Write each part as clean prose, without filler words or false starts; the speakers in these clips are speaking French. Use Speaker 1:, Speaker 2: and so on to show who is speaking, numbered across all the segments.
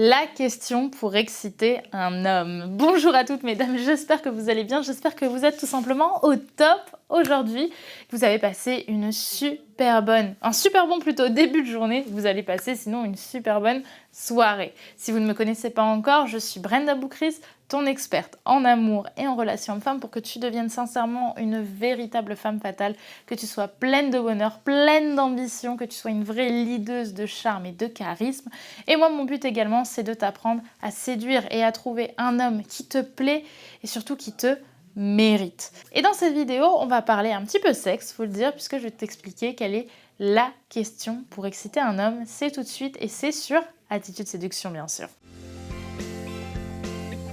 Speaker 1: La question pour exciter un homme. Bonjour à toutes mesdames, j'espère que vous allez bien, j'espère que vous êtes tout simplement au top aujourd'hui, que vous avez passé un super bon plutôt début de journée, vous allez passer sinon une super bonne soirée. Si vous ne me connaissez pas encore, je suis Brenda Boukris, ton experte en amour et en relations hommes-femmes pour que tu deviennes sincèrement une véritable femme fatale, que tu sois pleine de bonheur, pleine d'ambition, que tu sois une vraie leaduse de charme et de charisme. Et moi, mon but également, c'est de t'apprendre à séduire et à trouver un homme qui te plaît et surtout qui te mérite. Et dans cette vidéo, on va parler un petit peu sexe, faut le dire, puisque je vais t'expliquer quelle est la question pour exciter un homme. C'est tout de suite et c'est sur Attitude Séduction, bien sûr.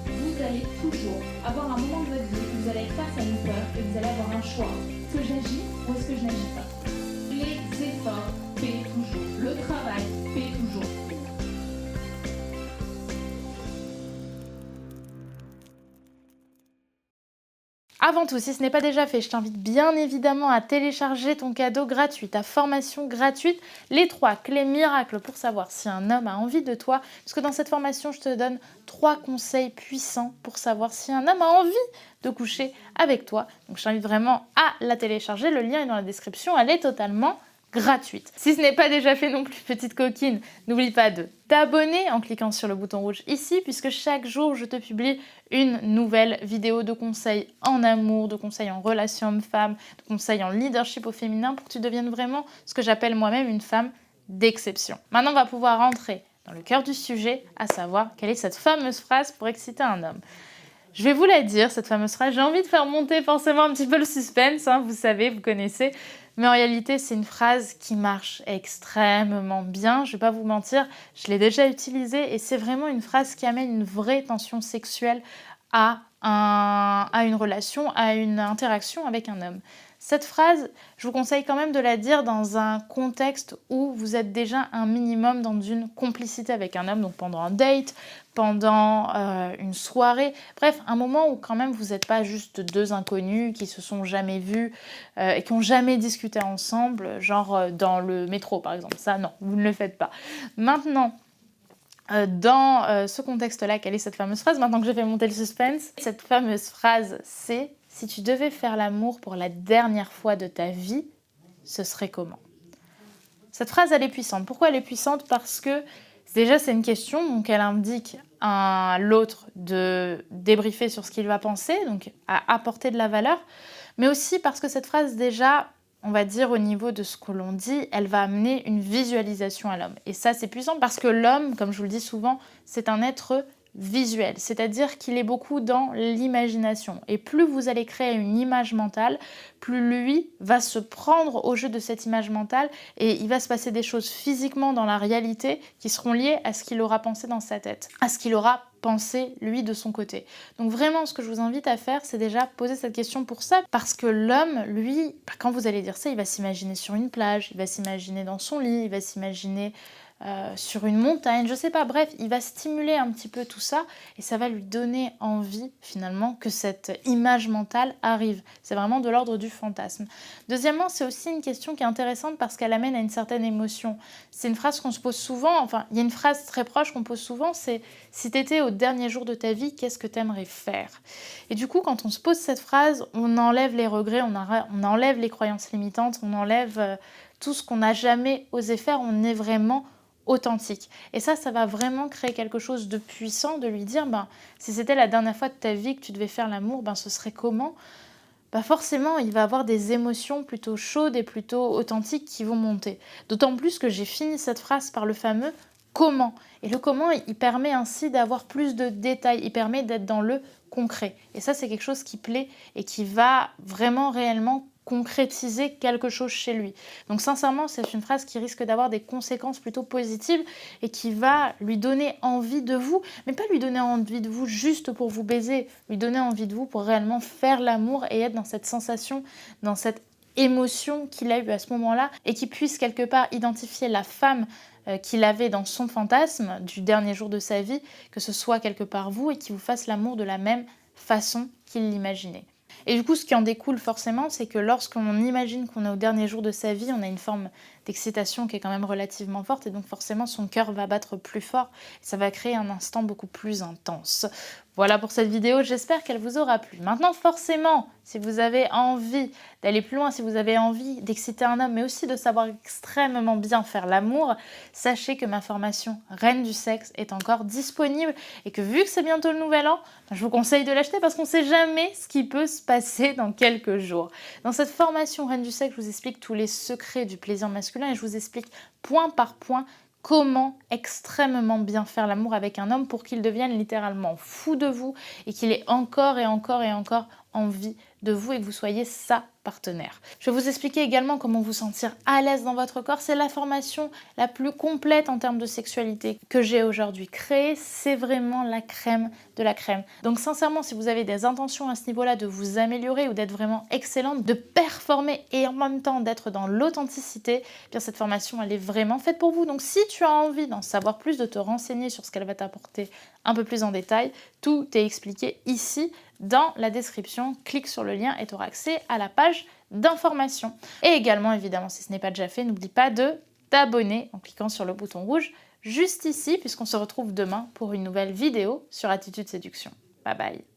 Speaker 2: Vous allez toujours avoir un moment de votre vie où vous allez être face à une peur et vous allez avoir un choix. Est-ce que j'agis ou est-ce que je n'agis pas? Les efforts paient toujours. Le travail paie toujours.
Speaker 1: Avant tout, si ce n'est pas déjà fait, je t'invite bien évidemment à télécharger ton cadeau gratuit, ta formation gratuite, les 3 clés miracles pour savoir si un homme a envie de toi. Parce que dans cette formation, je te donne 3 conseils puissants pour savoir si un homme a envie de coucher avec toi. Donc je t'invite vraiment à la télécharger, le lien est dans la description, elle est totalement gratuite. Si ce n'est pas déjà fait non plus, petite coquine, n'oublie pas de t'abonner en cliquant sur le bouton rouge ici, puisque chaque jour je te publie une nouvelle vidéo de conseils en amour, de conseils en relation homme-femme, de conseils en leadership au féminin pour que tu deviennes vraiment ce que j'appelle moi-même une femme d'exception. Maintenant, on va pouvoir rentrer dans le cœur du sujet, à savoir quelle est cette fameuse phrase pour exciter un homme. Je vais vous la dire, cette fameuse phrase. J'ai envie de faire monter forcément un petit peu le suspense, hein, vous savez, vous connaissez. Mais en réalité, c'est une phrase qui marche extrêmement bien. Je ne vais pas vous mentir, je l'ai déjà utilisée et c'est vraiment une phrase qui amène une vraie tension sexuelle à une relation, à une interaction avec un homme. Cette phrase, je vous conseille quand même de la dire dans un contexte où vous êtes déjà un minimum dans une complicité avec un homme, donc pendant un date, pendant une soirée, bref, un moment où quand même vous n'êtes pas juste deux inconnus qui se sont jamais vus et qui n'ont jamais discuté ensemble, genre dans le métro par exemple. Ça, non, vous ne le faites pas. Maintenant, dans ce contexte-là, quelle est cette fameuse phrase? Maintenant que j'ai fait monter le suspense, cette fameuse phrase, c'est « Si tu devais faire l'amour pour la dernière fois de ta vie, ce serait comment ?» Cette phrase, elle est puissante. Pourquoi elle est puissante? Parce que déjà, c'est une question, donc elle indique à l'autre de débriefer sur ce qu'il va penser, donc à apporter de la valeur, mais aussi parce que cette phrase, déjà, on va dire au niveau de ce que l'on dit, elle va amener une visualisation à l'homme. Et ça, c'est puissant parce que l'homme, comme je vous le dis souvent, c'est un être visuel, c'est-à-dire qu'il est beaucoup dans l'imagination. Et plus vous allez créer une image mentale, plus lui va se prendre au jeu de cette image mentale et il va se passer des choses physiquement dans la réalité qui seront liées à ce qu'il aura pensé dans sa tête, à ce qu'il aura pensé lui de son côté. Donc vraiment, ce que je vous invite à faire, c'est déjà poser cette question pour ça, parce que l'homme, lui, quand vous allez dire ça, il va s'imaginer sur une plage, il va s'imaginer dans son lit, il va s'imaginer sur une montagne, je sais pas, bref, il va stimuler un petit peu tout ça et ça va lui donner envie finalement que cette image mentale arrive. C'est vraiment de l'ordre du fantasme. Deuxièmement, c'est aussi une question qui est intéressante parce qu'elle amène à une certaine émotion. C'est une phrase qu'on se pose souvent, enfin, il y a une phrase très proche qu'on pose souvent, c'est « Si t'étais au dernier jour de ta vie, qu'est-ce que t'aimerais faire ?» Et du coup, quand on se pose cette phrase, on enlève les regrets, on enlève les croyances limitantes, on enlève tout ce qu'on n'a jamais osé faire, on est vraiment authentique. Et ça va vraiment créer quelque chose de puissant, de lui dire, si c'était la dernière fois de ta vie que tu devais faire l'amour, ce serait comment? Forcément, il va avoir des émotions plutôt chaudes et plutôt authentiques qui vont monter. D'autant plus que j'ai fini cette phrase par le fameux « comment ». Et le « comment », il permet ainsi d'avoir plus de détails, il permet d'être dans le concret. Et ça, c'est quelque chose qui plaît et qui va vraiment réellement concrétiser quelque chose chez lui. Donc sincèrement, c'est une phrase qui risque d'avoir des conséquences plutôt positives et qui va lui donner envie de vous, mais pas lui donner envie de vous juste pour vous baiser, lui donner envie de vous pour réellement faire l'amour et être dans cette sensation, dans cette émotion qu'il a eue à ce moment-là et qu'il puisse quelque part identifier la femme qu'il avait dans son fantasme du dernier jour de sa vie, que ce soit quelque part vous et qu'il vous fasse l'amour de la même façon qu'il l'imaginait. Et du coup, ce qui en découle forcément, c'est que lorsqu'on imagine qu'on est au dernier jour de sa vie, on a une forme d'excitation qui est quand même relativement forte et donc forcément son cœur va battre plus fort. Et ça va créer un instant beaucoup plus intense. Voilà pour cette vidéo, j'espère qu'elle vous aura plu. Maintenant, forcément, si vous avez envie d'aller plus loin, si vous avez envie d'exciter un homme, mais aussi de savoir extrêmement bien faire l'amour, sachez que ma formation Reine du sexe est encore disponible et que vu que c'est bientôt le nouvel an, je vous conseille de l'acheter parce qu'on ne sait jamais ce qui peut se passer dans quelques jours. Dans cette formation Reine du sexe, je vous explique tous les secrets du plaisir masculin et je vous explique point par point comment extrêmement bien faire l'amour avec un homme pour qu'il devienne littéralement fou de vous et qu'il ait encore et encore et encore envie de vous et que vous soyez sa partenaire. Je vais vous expliquer également comment vous sentir à l'aise dans votre corps. C'est la formation la plus complète en termes de sexualité que j'ai aujourd'hui créée. C'est vraiment la crème de la crème. Donc sincèrement, si vous avez des intentions à ce niveau-là de vous améliorer ou d'être vraiment excellente, de performer et en même temps d'être dans l'authenticité, eh bien cette formation, elle est vraiment faite pour vous. Donc si tu as envie d'en savoir plus, de te renseigner sur ce qu'elle va t'apporter un peu plus en détail, tout est expliqué ici dans la description. Clique sur le lien et tu auras accès à la page d'information. Et également, évidemment, si ce n'est pas déjà fait, n'oublie pas de t'abonner en cliquant sur le bouton rouge juste ici, puisqu'on se retrouve demain pour une nouvelle vidéo sur Attitude Séduction. Bye bye.